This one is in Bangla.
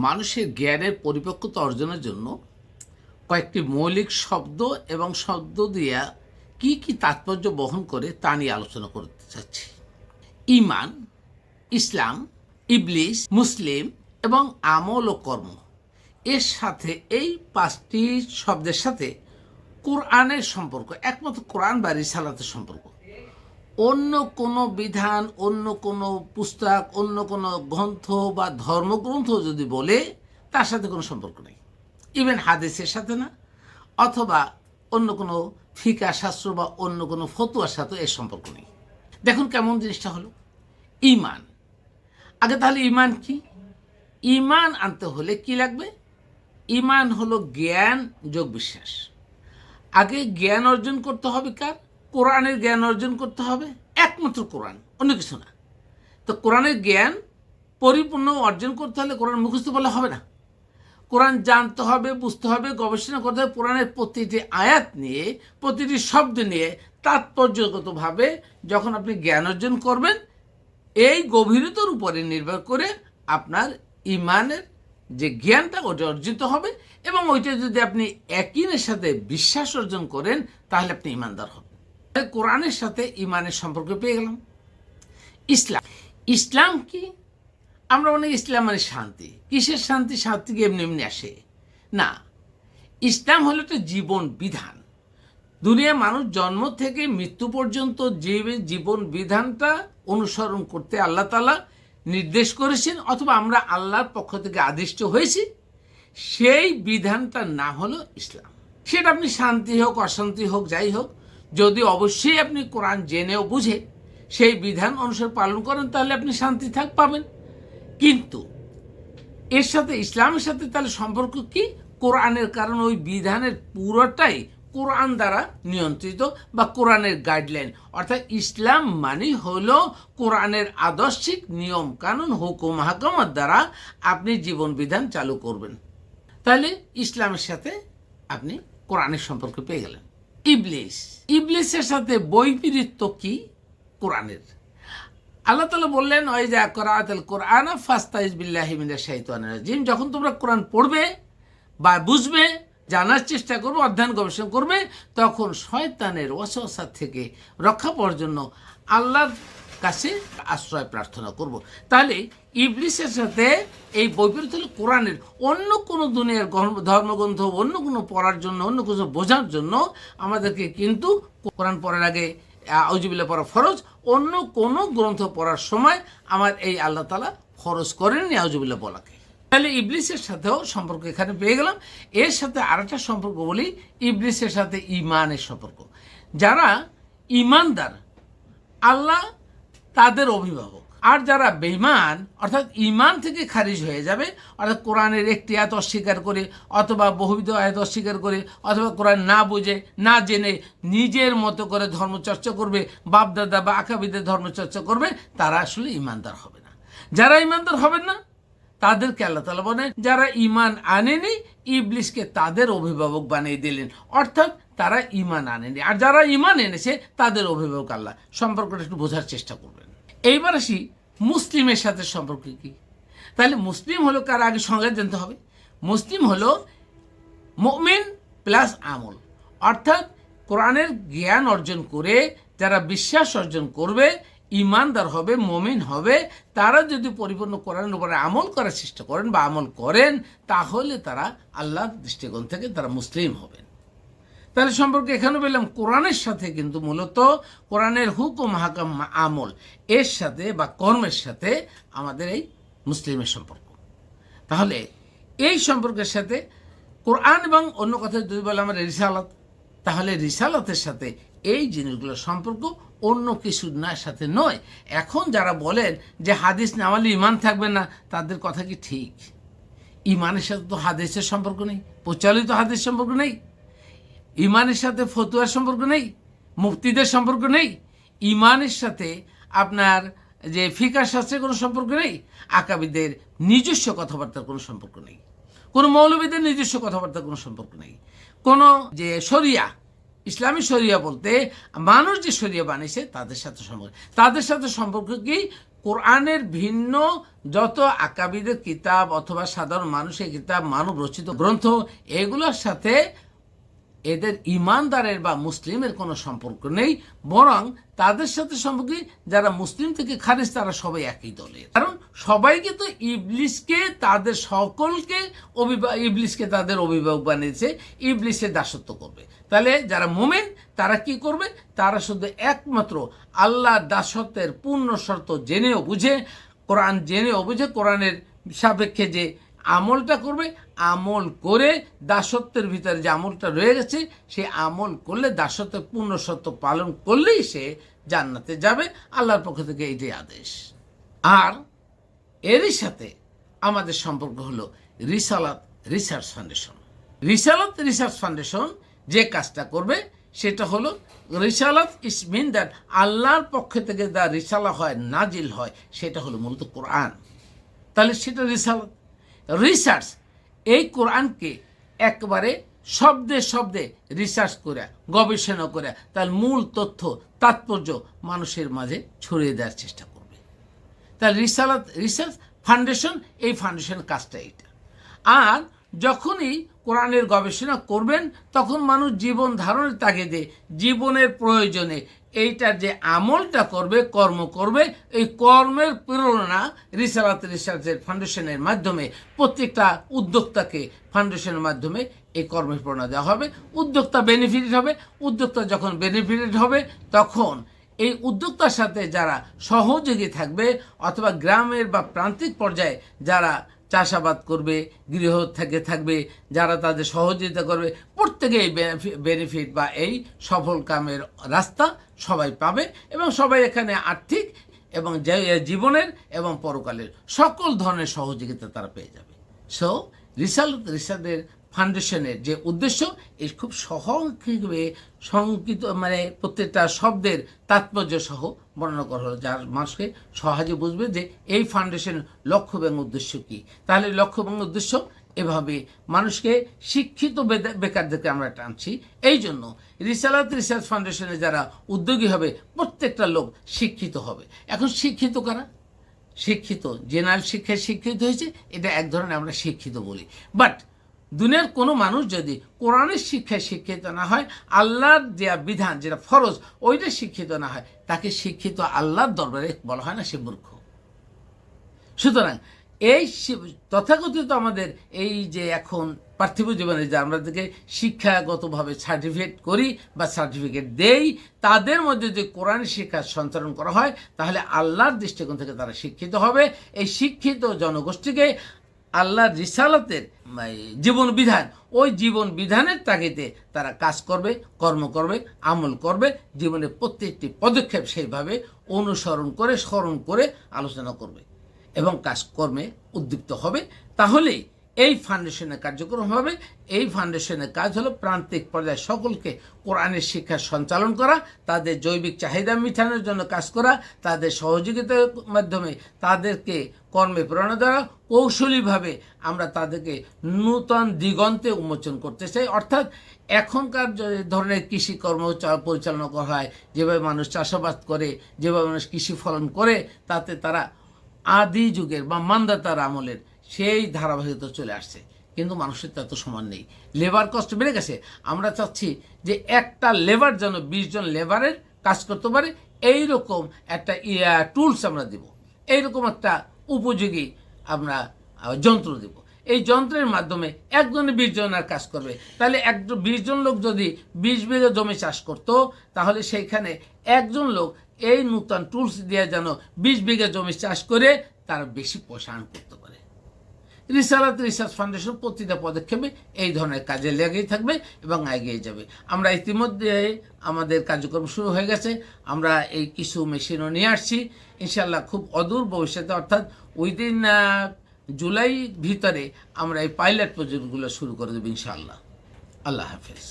মানুষের জ্ঞানের পরিপক্কতা অর্জনের জন্য কয়েকটি মৌলিক শব্দ এবং শব্দ দিয়া কি কি তাৎপর্য বহন করে তা নিয়ে আলোচনা করতে চাচ্ছি। ঈমান, ইসলাম, ইবলিস, মুসলিম এবং আমল ও কর্ম, এর সাথে এই পাঁচটি শব্দের সাথে কোরআনের সম্পর্ক, একমাত্র কোরআন বা রিসালাতের সম্পর্ক। অন্য কোনো বিধান, অন্য কোনো পুস্তক, অন্য কোনো গ্রন্থ বা ধর্মগ্রন্থ যদি বলে তার সাথে কোনো সম্পর্ক নেই। ইভেন হাদিসের সাথে না, অথবা অন্য কোনো ফিকা শাস্ত্র বা অন্য কোনো ফতুয়ার সাথে এর সম্পর্ক নেই। দেখুন কেমন জিনিসটা হলো। ঈমান, আগে তাহলে ঈমান কি? ঈমান আনতে হলে কি লাগবে? ঈমান হলো জ্ঞান যোগ বিশ্বাস। আগে জ্ঞান অর্জন করতে হবে কার? কোরআনের জ্ঞান অর্জন করতে হবে, একমাত্র কোরআন, অন্য কিছু না। তো কোরআনের জ্ঞান পরিপূর্ণ অর্জন করতে হলে কোরআন মুখস্থ বলে হবে না। কোরআন জানতে হবে, বুঝতে হবে, গবেষণা করতে হবে। কোরআনের প্রতিটি আয়াত নিয়ে, প্রতিটি শব্দ নিয়ে তাৎপর্যগতভাবে যখন আপনি জ্ঞান অর্জন করবেন, এই গভীরতার উপরে নির্ভর করে আপনার ঈমানের যে জ্ঞানটা ওটা অর্জিত হবে, এবং ওইটা যদি আপনি ইয়াকিনের সাথে বিশ্বাস অর্জন করেন তাহলে আপনি ঈমানদার হবেন। কোরআনের সাথে ঈমানের সম্পর্ক পেয়ে গেলাম। ইসলাম, ইসলাম কি? আমরা অনেক ইসলাম মানে শান্তি। কিসের শান্তি? শান্তি কি এমনি এমনি আসে না। ইসলাম হলো একটা জীবন বিধান। দুনিয়া মানুষ জন্ম থেকে মৃত্যু পর্যন্ত যে জীবন বিধানটা অনুসরণ করতে আল্লাহ তাআলা নির্দেশ করেছেন, অথবা আমরা আল্লাহর পক্ষ থেকে আদিষ্ট হয়েছি, সেই বিধানটা না হলো ইসলাম। সেটা আপনি শান্তি হোক, অশান্তি হোক, যাই হোক, যদি অবশ্যই আপনি কোরআন জেনেও বুঝে সেই বিধান অনুসারে পালন করেন তাহলে আপনি শান্তি পাবেন। কিন্তু এর সাথে ইসলামের সাথে তাহলে সম্পর্ক কি? কোরআনের, কারণ ওই বিধানের পুরোটাই কোরআন দ্বারা নিয়ন্ত্রিত বা কোরআনের গাইডলাইন। অর্থাৎ ইসলাম মানে হলো কোরআনের আদর্শিক নিয়ম কানুন, হুকুম হাকামাত দ্বারা আপনি জীবন বিধান চালু করবেন। তাহলে ইসলামের সাথে আপনি কোরআনের সম্পর্ক পেয়ে গেলেন। ইবলিস, ইবলিসের সাথে বৈপরীত্য কি কোরআনের? আল্লাহ তাআলা বললেন, ওয়াইজা ক্রাআতাল কুরআনা ফাস্তাইজ বিল্লাহি মিনাশ শাইতানির রাজিম। যখন তোমরা কোরআন পড়বে বা বুঝবে, জানার চেষ্টা করবে, অধ্যয়ন গবেষণা করবে, তখন শয়তানের ওয়াসওয়াসা থেকে রক্ষা পাওয়ার জন্য আল্লাহর কাছে আশ্রয় প্রার্থনা করব। তাহলে ইবলিসের সাথে এই বৈপরীত্য হলো কোরআনের। অন্য কোনো দুনিয়ার ধর্মগ্রন্থ অন্য কোনো পড়ার জন্য, অন্য কিছু বোঝার জন্য আমাদেরকে কিন্তু কোরআন পড়ার আগে আউযুবিল্লাহ পড়া ফরজ। অন্য কোনো গ্রন্থ পড়ার সময় আমার এই আল্লাহ তাআলা ফরজ করেননি আউযুবিল্লাহ বলাকে। তাহলে ইবলিসের সাথেও সম্পর্ক এখানে পেয়ে গেলাম। এর সাথে আরেকটা সম্পর্ক বলি, ইবলিসের সাথে ঈমানের সম্পর্ক। যারা ঈমানদার, আল্লাহ তাদের অভিভাবক। আর যারা বেঈমান, অর্থাৎ ঈমান থেকে খারিজ হয়ে যাবে, অর্থাৎ কোরআনের একটি আয়াত অস্বীকার করে, অথবা বহুবিধ আয়াত অস্বীকার করে, অথবা কোরআন না বুঝে, না জেনে নিজের মতো করে ধর্মচর্চা করবে, বাপদাদা বা আকাবিদের ধর্মচর্চা করবে, তারা আসলে ঈমানদার হবে না। যারা ঈমানদার হবেন না তাদেরকে আল্লাহ তাআলা বলেন, যারা ঈমান আনেনি ইবলিসকে তাদের অভিভাবক বানিয়ে দিলেন। অর্থাৎ তারা ঈমান আনেনি, আর যারা ঈমান এনেছে তাদের অভিভাবক আল্লাহ। সম্পর্কটা একটু বোঝার চেষ্টা করবেন। এইবার আসি মুসলিমের সাথে সম্পর্ক কি। তাহলে মুসলিম হলো কার? আগে সংজ্ঞা জানতে হবে। মুসলিম হলো মুমিন প্লাস আমল, অর্থাৎ কোরআনের জ্ঞান অর্জন করে যারা বিশ্বাস অর্জন করবে, ঈমানদার হবে, মুমিন হবে, তারা যদি পরিপূর্ণ কোরআনের উপরে আমল করার চেষ্টা করেন বা আমল করেন, তাহলে তারা আল্লাহর দৃষ্টিকোণ থেকে তারা মুসলিম হবেন। তাহলে সম্পর্ক এখানে পেলাম কোরআনের সাথে, কিন্তু মূলত কোরআনের হুকুম হাকাম আমল এর সাথে বা কর্মের সাথে আমাদের এই মুসলিমের সম্পর্ক। তাহলে এই সম্পর্কের সাথে কোরআন এবং অন্য কথা যদি বলে আমাদের রিসালাত, তাহলে রিসালাতের সাথে এই জিনিসগুলোর সম্পর্ক অন্য কিছু না সাথে নয়। এখন যারা বলেন যে হাদিস না মানলে ঈমান থাকবে না, তাদের কথা কি ঠিক? ঈমানের সাথে তো হাদিসের সম্পর্ক নেই, প্রচলিত হাদিস সম্পর্ক নেই, ঈমানের সাথে ফতুয়ার সম্পর্ক নেই, মুফতিদের সম্পর্ক নেই, ঈমানের সাথে আপনার যে ফিকাহ শাস্ত্রের কোনো সম্পর্ক নেই, আকাবিদের নিজস্ব কথাবার্তার কোনো সম্পর্ক নেই, কোনো মৌলবীদের নিজস্ব কথাবার্তার কোনো সম্পর্ক নেই, কোনো যে শরিয়া, ইসলামী শরিয়া বলতে মানুষ যে শরিয়া বানিয়েছে তাদের সাথে সম্পর্ক। তাদের সাথে সম্পর্ক কি? কোরআনের ভিন্ন যত আকাবিদের কিতাব অথবা সাধারণ মানুষের কিতাব, মানব রচিত গ্রন্থ, এগুলোর সাথে এদের ইমানদারের বা মুসলিমের কোনো সম্পর্ক নেই, বরং তাদের সাথে সম্পর্কে যারা মুসলিম থেকে খারিজ তারা সবাই একই দলের। কারণ সবাইকে তো ইবলিসকে তাদের সকলকে ইবলিসকে তাদের অভিভাবক বানিয়েছে, ইবলিসের দাসত্ব করবে। তাহলে যারা মোমেন তারা কি করবে? তারা শুধু একমাত্র আল্লাহর দাসত্বের পূর্ণ শর্ত জেনেও বুঝে, কোরআন জেনেও বুঝে, কোরআনের সাপেক্ষে যে আমলটা করবে, আমল করে দাসত্বের ভিতরে যে আমলটা রয়ে গেছে সে আমল করলে, দাসত্বের পূর্ণ সত্য পালন করলেই সে জান্নাতে যাবে। আল্লাহর পক্ষ থেকে এইটাই আদেশ। আর এরই সাথে আমাদের সম্পর্ক হলো রিসালাত রিসার্চ ফাউন্ডেশন। রিসালাত রিসার্চ ফাউন্ডেশন যে কাজটা করবে সেটা হলো, রিসালাত ইস মিন দ্যাট আল্লাহর পক্ষ থেকে যা রিসালা হয়, নাজিল হয়, সেটা হলো মূলত কোরআন। তাহলে সেটা রিসালাত। রিসার্চ এই কোরআনকে একবারে শব্দে শব্দে রিসার্চ করে, গবেষণা করে তার মূল তথ্য তাৎপর্য মানুষের মাঝে ছড়িয়ে দেওয়ার চেষ্টা করবে। তার রিসালাত রিসার্চ ফাউন্ডেশন, এই ফাউন্ডেশনের কাজটা এটা। আর যখনই কোরআনের গবেষণা করবেন তখন মানুষ জীবন ধারণের তাগিদে, জীবনের প্রয়োজনে এইটার যে আমলটা করবে, কর্ম করবে, এই কর্মের প্রেরণা রিসালাত রিসার্চের ফাউন্ডেশনের মাধ্যমে প্রত্যেকটা উদ্যোক্তাকে ফাউন্ডেশনের মাধ্যমে এই কর্মের প্রেরণা দেওয়া হবে। উদ্যোক্তা বেনিফিটেড হবে। উদ্যোক্তা যখন বেনিফিটেড হবে তখন এই উদ্যোক্তার সাথে যারা সহযোগী থাকবে অথবা গ্রামের বা প্রান্তিক পর্যায়ে যারা চাষাবাদ করবে, গৃহ থেকে থাকবে, যারা তাদের সহযোগিতা করবে, প্রত্যেকে এই বেনিফিট বা এই সফল কামের রাস্তা সবাই পাবে এবং সবাই এখানে আর্থিক এবং জীবনের এবং পরকালের সকল ধরনের সহযোগিতা তারা পেয়ে যাবে। সো রিসালাত রিসার্চের ফাউন্ডেশনের যে উদ্দেশ্য, এই খুব সহজভাবে সংকিত প্রত্যেকটা শব্দের তাৎপর্য সহ বর্ণনা করা হলো, যার মানুষকে সহজে বুঝবে যে এই ফাউন্ডেশনের লক্ষ্য এবং উদ্দেশ্য কী। তাহলে লক্ষ্য এবং উদ্দেশ্য এভাবে মানুষকে শিক্ষিত বেকারদেরকে আমরা টানছি। এই জন্য রিসালাত রিসার্চ ফাউন্ডেশনে যারা উদ্যোগী হবে প্রত্যেকটা লোক শিক্ষিত হবে। এখন শিক্ষিত কারা? শিক্ষিত জেনারেল শিক্ষায় শিক্ষিত হয়েছে, এটা এক ধরনের আমরা শিক্ষিত বলি। বাট দুনিয়ার কোনো মানুষ যদি কোরআনের শিক্ষায় শিক্ষিত না হয়, আল্লাহর যে বিধান যেটা ফরজ ওইটা শিক্ষিত না হয়, তাকে শিক্ষিত আল্লাহর দরবারে বলা হয় না, সে মূর্খ। সুতরাং এই তথাকথিত আমাদের এই যে এখন পার্থিব জীবনে যে আমাদেরকে শিক্ষাগতভাবে সার্টিফিকেট করি বা সার্টিফিকেট দেই, তাদের মধ্যে যদি কোরআন শিক্ষা সঞ্চালন করা হয় তাহলে আল্লাহর দৃষ্টিকোণ থেকে তারা শিক্ষিত হবে। এই শিক্ষিত জনগোষ্ঠীকে আল্লাহর রিসালাতের জীবন বিধান, ওই জীবন বিধানের তাগিদে তারা কাজ করবে, কর্ম করবে, আমল করবে, জীবনের প্রত্যেকটি পদক্ষেপ সেইভাবে অনুসরণ করে, স্মরণ করে আলোচনা করবে এবং কাজকর্মে উদ্দীপ্ত হবে। তাহলেই এই ফাউন্ডেশনের কার্যক্রম হবে। এই ফাউন্ডেশনের কাজ হলো প্রান্তিক পর্যায়ে সকলকে কোরআনের শিক্ষা সঞ্চালন করা, তাদের জৈবিক চাহিদা মিটানোর জন্য কাজ করা, তাদের সহযোগিতার মাধ্যমে তাদেরকে কর্মে প্রেরণা দেওয়া, কৌশলীভাবে আমরা তাদেরকে নূতন দিগন্তে উন্মোচন করতে চাই। অর্থাৎ এখনকার যে ধরনের কৃষিকর্ম পরিচালনা করা হয়, যেভাবে মানুষ চাষাবাদ করে, যেভাবে মানুষ কৃষি ফলন করে, তাতে তারা আদি যুগের বা মান্দাতার আমলের সেই ধারাবাহিকতা চলে আসছে। কিন্তু মানুষের তত সমান নেই, লেবার কস্ট বেড়ে গেছে। আমরা চাচ্ছি যে একটা লেবার যেন 20 জন লেবারের কাজ করতে পারে, এইরকম একটা টুলস আমরা দেব, এইরকম একটা উপযোগী আমরা যন্ত্র দেব। এই যন্ত্রের মাধ্যমে একজনে 20 জনের কাজ করবে। তাহলে 20 জন লোক যদি 20 বিঘা জমি চাষ করতো, তাহলে সেইখানে একজন লোক এই নূতন টুলস দিয়ে যেন 20 বিঘা জমি চাষ করে তারা বেশি পয়সা আর্ন করতে পারে। রিসালাত রিসার্চ ফাউন্ডেশন প্রতিটা পদক্ষেপে এই ধরনের কাজে লেগেই থাকবে এবং এগিয়ে যাবে। আমরা ইতিমধ্যে আমাদের কার্যক্রম শুরু হয়ে গেছে। আমরা এই কিছু মেশিনও নিয়ে আসছি, ইনশাল্লাহ খুব অদূর ভবিষ্যতে অর্থাৎ উইদিন জুলাই ভিতরে আমরা এই পাইলট প্রজেক্টগুলো শুরু করে দেবো ইনশাআল্লাহ। আল্লাহ হাফেজ।